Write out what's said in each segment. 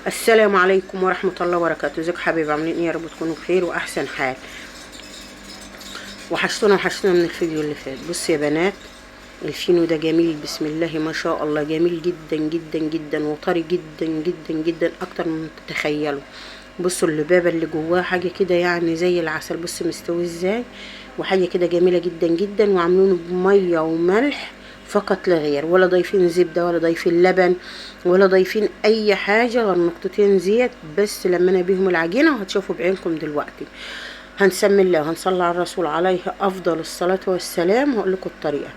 السلام عليكم ورحمة الله وبركاته. ازيكم حبايبي؟ عاملين ايه؟ يا رب تكونوا بخير واحسن حال. وحشتونا من الفيديو اللي فات. بص يا بنات، الفينو ده جميل بسم الله ما شاء الله، جميل جدا جدا جدا وطري جدا جدا جدا اكتر من تتخيلوا. بصوا اللبابة اللي جواه حاجة كده يعني زي العسل. بص مستوي ازاي، وحاجة كده جميلة جدا جدا، وعاملينه بمية وملح فقط لا غير، ولا ضايفين زبدة ولا ضايفين لبن ولا ضايفين اي حاجة غير نقطتين زيت بس. لمينا بيهم العجينة وهتشوفوا بعينكم دلوقتي. هنسمي الله وهنصلي على الرسول عليه افضل الصلاة والسلام. هقول لكم الطريقة.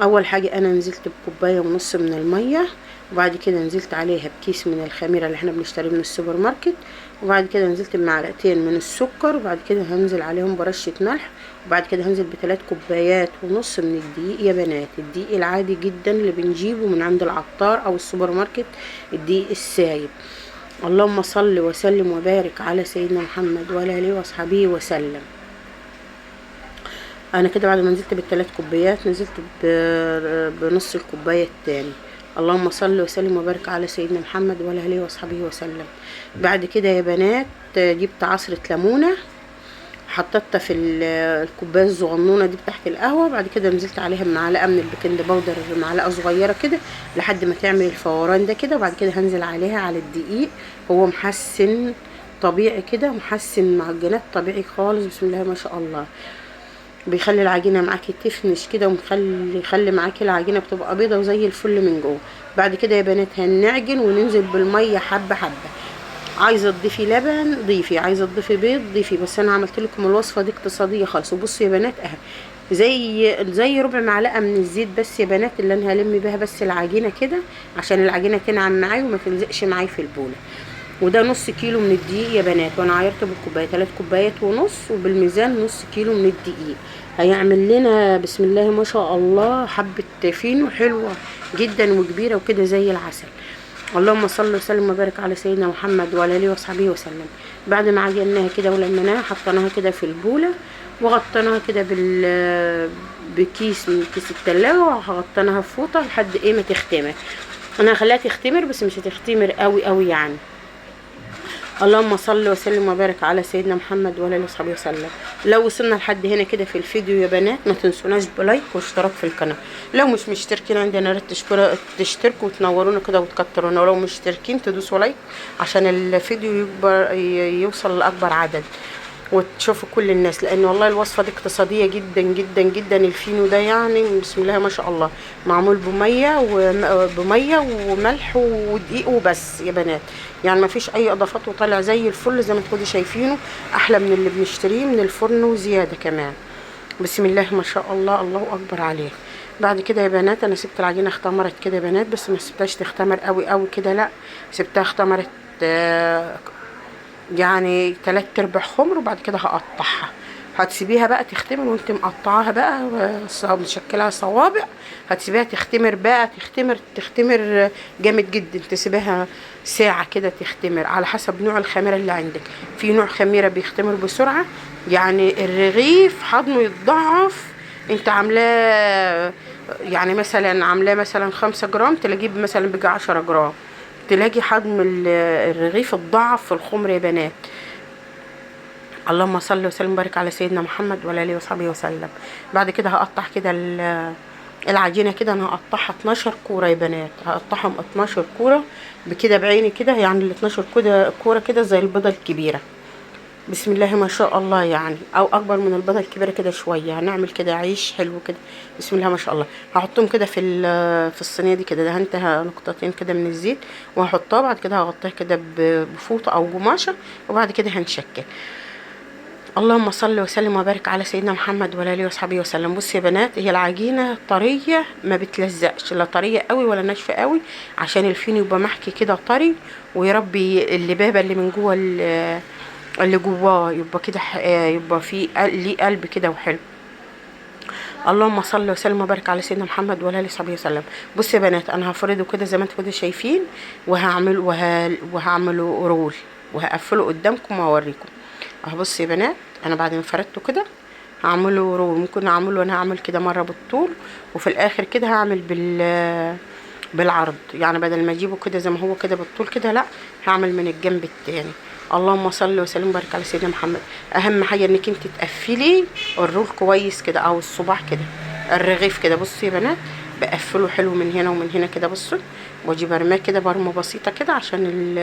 اول حاجة انا نزلت بكوباية ونص من المية، وبعد كده نزلت عليها بكيس من الخميرة اللي احنا بنشتريه من السوبر ماركت، وبعد كده نزلت بمعلقتين من السكر، وبعد كده هنزل عليهم برشة ملح، وبعد كده هنزل ب3 كوبايات ونص من الدقيق يا بنات. الدقيق العادي جدا اللي بنجيبه من عند العطار او السوبر ماركت، الدقيق السايب. اللهم صل وسلم وبارك على سيدنا محمد وعلى اله وصحبه وسلم. انا كده بعد ما نزلت ب3 كوبايات نزلت بنص الكوبايه التاني. اللهم صل وسلم وبارك على سيدنا محمد وعلى اله وصحبه وسلم. بعد كده يا بنات جبت عصره ليمونه، حطيتها في الكوبايه الصغنونه دي بتاعت القهوه، بعد كده نزلت عليها بمعلقه من البيكنج باودر، معلقه صغيره كده لحد ما تعمل الفوران ده كده، وبعد كده هنزل عليها على الدقيق. هو محسن طبيعي كده، محسن معجنات طبيعي خالص بسم الله ما شاء الله. بيخلي العجينه معاكي تفنش كده، يخلي معاكي العجينه بتبقى بيضه وزي الفل من جوه. بعد كده يا بنات هنعجن وننزل بالميه حبه حبه. عايزه تضيفي لبن ضيفي، عايزه تضيفي بيض ضيفي، بس انا عملت لكم الوصفه دي اقتصاديه خالص. وبصوا يا بنات اهي زي ربع معلقه من الزيت بس يا بنات، اللي انا هلم بيها بس العجينه كده عشان العجينه تنعم معايا وما تلزقش معايا في البوله. وده نص كيلو من الدقيق يا بنات، وانا عايرته بالكوبايه 3 كوبايات ونص، وبالميزان نص كيلو من الدقيق. هيعمل لنا بسم الله ما شاء الله حبه فينو حلوه جدا وكبيره وكده زي العسل. اللهم صل وسلم وبارك على سيدنا محمد وعلى اله وصحبه وسلم. بعد ما عجناها كده ولمناها حطيناها كده في البوله، وغطيناها كده بكيس من كيس التلاجة، وغطيناها في فوطه لحد ايه ما تختمر. انا هخليها تختمر بس مش هتختمر قوي قوي يعني. اللهم صل وسلم وبارك على سيدنا محمد وعلى اله وصحبه وسلم. لو وصلنا لحد هنا كده في الفيديو يا بنات ما تنسوناش بلايك واشتراك في القناه. لو مش مشتركين عندنا يا ريت تشتركوا وتنورونا كده وتكترونا، ولو مشتركين تدوسوا لايك عشان الفيديو يوصل لاكبر عدد وتشوفوا كل الناس، لان والله الوصفه دي اقتصاديه جدا جدا جدا. الفينو ده يعني بسم الله ما شاء الله معمول بميه وملح ودقيق وبس يا بنات، يعني ما فيش اي اضافات، وطالع زي الفل زي ما تكونوا شايفينه، احلى من اللي بنشتريه من الفرن وزياده كمان. بسم الله ما شاء الله، الله اكبر عليه. بعد كده يا بنات انا سبت العجينه اختمرت كده يا بنات، بس ما سبتهاش تختمر قوي قوي كده، لا سبتها اختمرت يعني 3/4 خمر، وبعد كده هقطعها. هتسيبيها بقى تختمر وانت مقطعاها بقى مشكلها صوابع. هتسيبيها تختمر بقى، تختمر جامد جدا، تسيبيها ساعة كده تختمر على حسب نوع الخميرة اللي عندك. في نوع خميرة بيختمر بسرعة، يعني الرغيف حضنه يتضاعف. انت عاملاه يعني مثلا عاملاه مثلا 5 جرام، تلاقيه مثلا بيجي 10 جرام، تلاقي حجم الرغيف اتضاعف في الخمر يا بنات. اللهم صل وسلم وبارك على سيدنا محمد وعلى اله وصحبه وسلم. بعد كده هقطع كده العجينه كده، انا هقطعها 12 كوره يا بنات، هقطعهم 12 كوره بكده بعيني كده، يعني ال 12 كوره كده زي البيضه الكبيره بسم الله ما شاء الله، يعني او اكبر من البيضه الكبيره كده شويه. هنعمل كده عيش حلو كده بسم الله ما شاء الله. هحطهم كده في الصينيه دي كده، دهنتها نقطتين كده من الزيت وهحطها، بعد كده هغطيها كده بفوطه او قماشه، وبعد كده هنشكل. اللهم صل وسلم وبارك على سيدنا محمد وعلى اله وصحبه وسلم. بصي يا بنات هي العجينه طريه ما بتلزقش، لا طريه قوي ولا ناشفه قوي، عشان الفين يبقى محكي كده طري، ويربي اللبابه اللي من جوه اللي جواه يبقى كده يبقى فيه ليه قلب كده وحلو. اللهم صل وسلم وبارك على سيدنا محمد وعلى اله وصحبه وسلم. بصوا يا بنات انا هفرده كده زي ما انتم كده شايفين، وهعمله رول، وهقفله قدامكم وهوريكم اهو. بصوا يا بنات انا بعد ما فردته كده هعمله رول، ممكن اعمله انا هعمل كده مره بالطول، وفي الاخر كده هعمل بالعرض، يعني بدل ما اجيبه كده زي ما هو كده بالطول كده، لا هعمل من الجنب التاني. اللهم صل وسلم وبارك على سيدنا محمد. اهم حاجه انك انت تقفلي الرول كويس كده، او الصباع كده، الرغيف كده. بصوا يا بنات، بقفله حلو من هنا ومن هنا كده. بصوا، واجي برماه كده برمه بسيطه كده عشان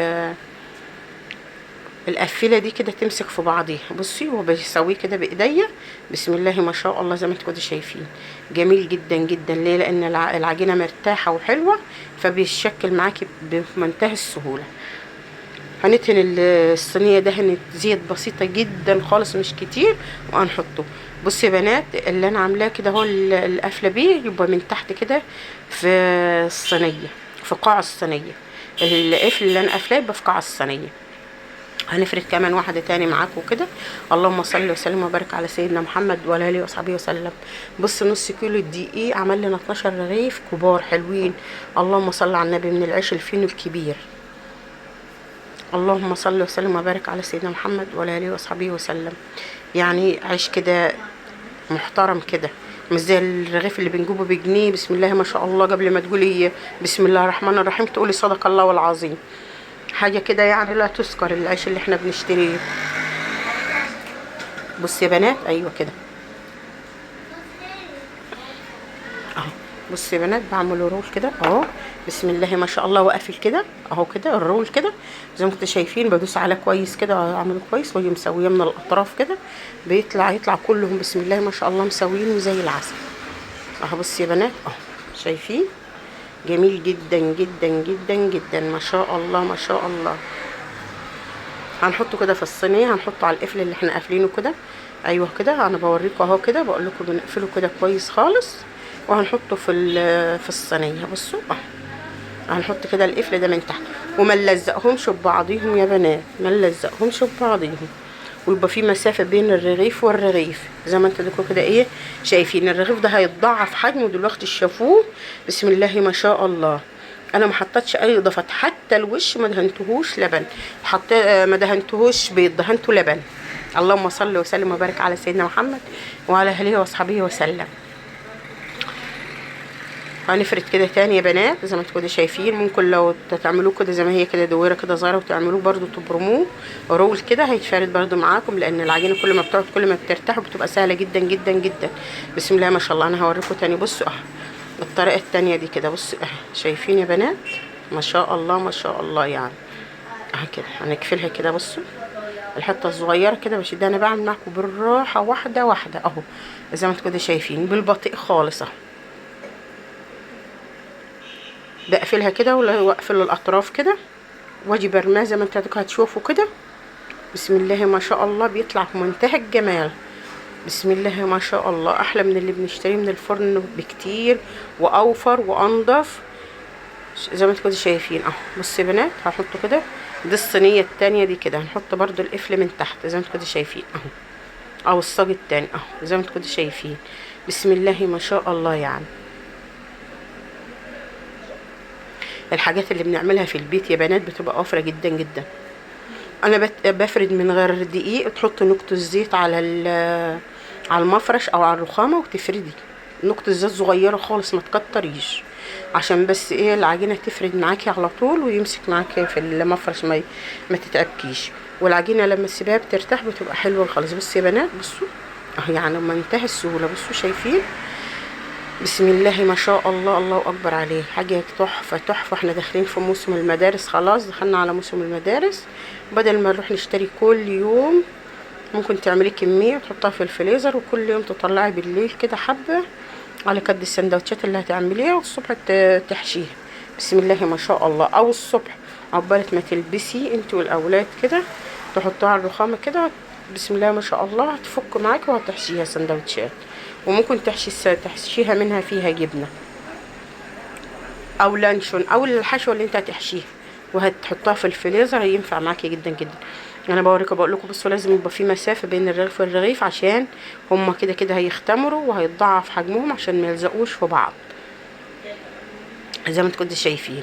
القفيله دي كده تمسك في بعضيها. بصي، وبسويه كده بايديا. بسم الله ما شاء الله، زي ما انتوا كده شايفين، جميل جدا جدا. ليه؟ لان العجينه مرتاحه وحلوه، فبيشكل معاكي بمنتهى السهوله. هندهن الصينيه دهنة زيت بسيطه جدا خالص، مش كتير، وهنحطه. بصي يا بنات، اللي انا عاملاه كده هو القفله بيه يبقى من تحت كده في الصينيه، في قاع الصينيه. القفل اللي انا قافلاه يبقى في قاع الصينيه. هنفرد كمان واحده تاني معاكم كده. اللهم صل وسلم وبارك على سيدنا محمد وعلى اله وصحبه وسلم. بص، نص كيلو الدقيق عمل لنا 12 رغيف كبار حلوين. اللهم صل على النبي، من العيش الفينو الكبير. اللهم صل وسلم وبارك على سيدنا محمد وعلى اله وصحبه وسلم. يعني عيش كده محترم كده، مش زي الرغيف اللي بنجيبه بجنيه. بسم الله ما شاء الله، قبل ما تقولي بسم الله الرحمن الرحيم تقولي صدق الله العظيم. حاجه كده يعني لا تذكر، العيش اللي احنا بنشتريه. بص يا بنات، ايوه كده اهو. بص يا بنات، بعمل رول كده اهو. بسم الله ما شاء الله، واقفل كده اهو كده الرول كده زي ما انتم شايفين. بدوس عليه كويس كده، اعمله كويس، واجي مسويه من الاطراف كده، يطلع كلهم بسم الله ما شاء الله مسويين وزي العسل اهو. بص يا بنات اهو، شايفين؟ جميل جدا جدا جدا جدا، ما شاء الله ما شاء الله. هنحطه كده في الصينيه، هنحطه على القفل اللي احنا قافلينه كده. ايوه كده، انا بوريكم اهو كده، بقول لكم بنقفله كده كويس خالص، وهنحطه في الصينيه. بصوا اهو، هنحط كده القفل ده من تحت، وما نلزقهمش ببعضيهم يا بنات، ما نلزقهمش ببعضيهم، ويبقى في مسافه بين الرغيف والرغيف زي ما انتوا كده ايه شايفين. الرغيف ده هيتضاعف حجمه دلوقتي، شافوه؟ بسم الله ما شاء الله. انا ما حطيتش اي اضافات، حتى الوش ما دهنتهوش لبن، ما دهنتهوش بيض، دهنته لبن. اللهم صل وسلم وبارك على سيدنا محمد وعلى اله وصحبه وسلم. هنفرد كده تاني يا بنات زي ما انتوا كده شايفين. ممكن لو تعملوه كده زي ما هي كده دويره كده صغيره، وتعملوه برده تبرموه رول كده، هيتفرد برده معاكم، لان العجينه كل ما بتقعد كل ما بترتاح، وبتبقى سهله جدا جدا جدا. بسم الله ما شاء الله. انا هوريكم تاني. بصوا اهو الطريقه التانيه دي كده. بصوا اهي، شايفين يا بنات؟ ما شاء الله ما شاء الله. يعني اهي كده هنقفلها كده. بصوا الحته الصغيره كده بشدها، انا بعمل معاكم بالراحه واحده واحده اهو، زي ما انتوا كده شايفين، بالبطيء خالص اهو. بقفلها كده واقفل الاطراف كده، واجي برماه زي ما انتوا هتشوفوا كده. بسم الله ما شاء الله، بيطلع في منتهى الجمال. بسم الله ما شاء الله، احلى من اللي بنشتريه من الفرن بكتير، واوفر وانضف زي ما انتوا كده شايفين اهو. بصوا يا بنات، هحطه كده. دي الصينيه التانيه دي كده، هنحط برده القفل من تحت زي ما انتوا كده شايفين اهو، او الصاج التاني اهو زي ما انتوا كده شايفين. بسم الله ما شاء الله. يعني الحاجات اللي بنعملها في البيت يا بنات بتبقى اوفره جدا جدا. انا بفرد من غير دقيق، تحط نقطه زيت على المفرش او على الرخامه، وتفردي نقطه زيت صغيره خالص، ما تكتريش، عشان بس ايه العجينه تفرد معاكي على طول، ويمسك معاكي في المفرش، ما تتعبكيش. والعجينه لما تسيبيها بترتاح، بتبقى حلوه خالص. بصوا يا بنات، بصوا اهو، يعني منتهى السهوله. بصوا شايفين؟ بسم الله ما شاء الله، الله اكبر عليه. حاجه تحفه تحفه. احنا داخلين في موسم المدارس، خلاص دخلنا على موسم المدارس. بدل ما نروح نشتري كل يوم، ممكن تعملي كميه وتحطها في الفريزر، وكل يوم تطلعي بالليل كده حبه على قد السندوتشات اللي هتعمليها، والصبح تحشيها. بسم الله ما شاء الله. او الصبح عقبالة ما تلبسي انت والاولاد كده، تحطوها على الرخامه كده، بسم الله ما شاء الله، هتفك معاكي وهتحشيها سندوتشات. وممكن تحشيها منها فيها جبنه او لانشون، او الحشوه اللي انت هتحشيها، وهتحطها في الفريزر، ينفع معاكي جدا جدا. انا بقول لكم بصوا، لازم يبقى في مسافه بين الرغيف والرغيف، عشان هما كده كده هيختمروا وهيتضاعف حجمهم، عشان ما يلزقوش في بعض زي ما انتوا كنتوا شايفين.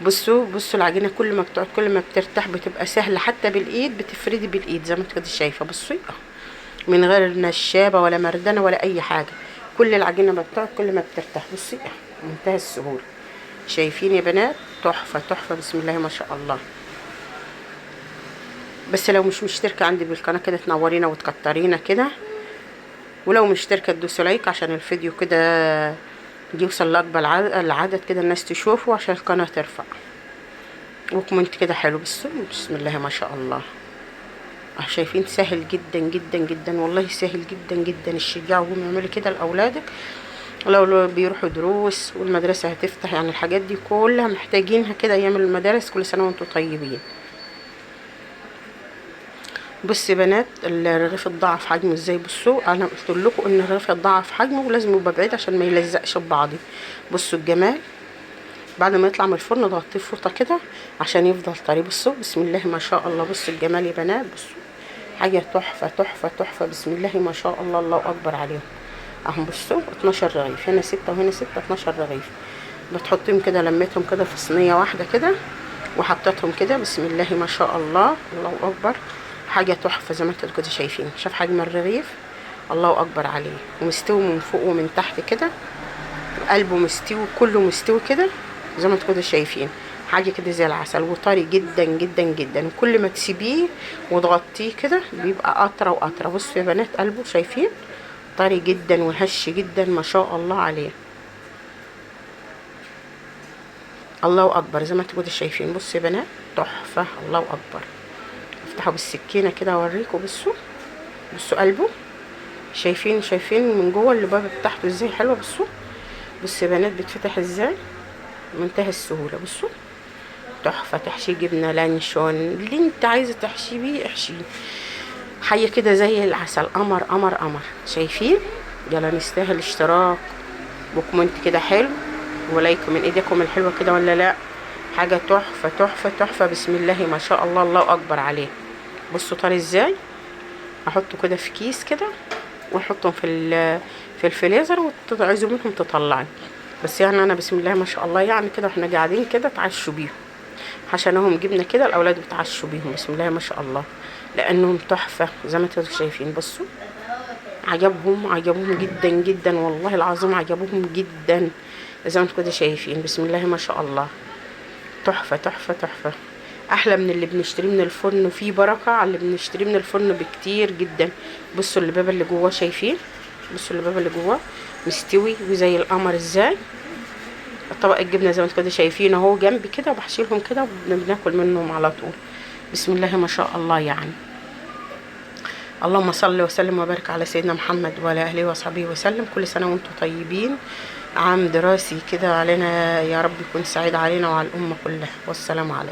بصوا العجينه كل ما بتقعد كل ما بترتاح، بتبقى سهله حتى بالايد، بتفردي بالايد زي ما انتوا كنتوا شايفه. بصوا من غير نشابه ولا مردنه ولا اي حاجه، كل العجينه ما بتقعد كل ما بترتاح. بصي منتهى السهوله. شايفين يا بنات؟ تحفه تحفه بسم الله ما شاء الله. بس لو مش مشتركه عندي بالقناه كده تنورينا وتكترينا كده، ولو مشتركه تدوسوا لايك عشان الفيديو كده يوصل لاكبر العدد كده، الناس تشوفه عشان القناه ترفع. وكومنت كده حلو بسم الله ما شاء الله. شايفين؟ سهل جدا جدا جدا والله، سهل جدا جدا. الشجاعهم يعملوا كده لاولادك لو بيروحوا دروس والمدرسه هتفتح، يعني الحاجات دي كلها محتاجينها كده ايام المدارس. كل سنه وانتم طيبين. بصوا يا بنات الرغيف اتضاعف حجمه ازاي. بصوا انا قلت لكم ان الرغيف اتضاعف حجمه ولازم يبقى بعيد عشان ما يلزقش ببعضه. بصوا الجمال. بعد ما يطلع من الفرن ضغطيه فوطه كده عشان يفضل طري. بصوا بسم الله ما شاء الله. بصوا الجمال يا بنات. بصوا حاجه تحفه تحفه تحفه بسم الله ما شاء الله. الله اكبر عليهم اهم. بصوا 12 رغيف، هنا 6 وهنا 6، 12 رغيف. بتحطيهم كده، لميتهم كده في صينيه واحده كده وحطيتهم كده بسم الله ما شاء الله. الله اكبر. حاجه تحفه زي ما انتوا كده شايفين. شاف حجم الرغيف؟ الله اكبر عليه. ومستوي من فوق ومن تحت كده، قلبه مستوي كله مستوي كده زي ما انتوا كده شايفين. حاجه كده زي العسل وطري جدا جدا جدا. وكل ما تسيبيه وتغطيه كده بيبقى اطرى واطرى. بصوا يا بنات قلبه شايفين؟ طري جدا وهش جدا ما شاء الله عليه. الله اكبر زي ما انتوا كده شايفين. بصوا يا بنات تحفه. الله اكبر. افتحوا بالسكينه كده اوريكم. بصوا بصوا قلبه شايفين؟ شايفين من جوه اللبابه بتاعته ازاي حلوه. بصوا يا بنات بيتفتح ازاي منتهى السهوله. بصوا تحفه. تحشيه جبنه لانشون، اللي انت عايزه تحشيه بيه احشيه. حاجه كده زي العسل. قمر قمر قمر. شايفين؟ يلا نستاهل اشتراك وكومنت كده حلو ولايك من ايديكم الحلوه كده ولا لا. حاجه تحفه تحفه تحفه بسم الله ما شاء الله. الله اكبر عليه. بصوا طري ازاي. احطه كده في كيس كده ونحطهم في الفريزر وتعوزوا منهم تطلعي. بس يعني انا بسم الله ما شاء الله يعني كده واحنا قاعدين كده تعشوا بيهم. حشناهم جبنه كده الاولاد بتعشوا بيهم بسم الله ما شاء الله، لانهم تحفه زي ما انتم شايفين. بصوا عجبهم جدا جدا والله العظيم عجبهم جدا زي ما انتم كده شايفين بسم الله ما شاء الله. تحفه تحفه تحفه. احلى من اللي بنشتريه من الفرن، وفيه بركه على اللي بنشتريه من الفرن بكتير جدا. بصوا اللبابه اللي جواه شايفين؟ بصوا اللبابه اللي جواه مستوي وزي القمر ازاي. طبق الجبنه زي ما انتم كده شايفين اهو جنبي كده، وبحشيلهم كده وبناكل منهم على طول بسم الله ما شاء الله. يعني اللهم صل وسلم وبارك على سيدنا محمد وعلى اله وصحبه وسلم. كل سنه وانتم طيبين. عام دراسي كده علينا يا رب يكون سعيد علينا وعلى الامه كلها. والسلام عليكم.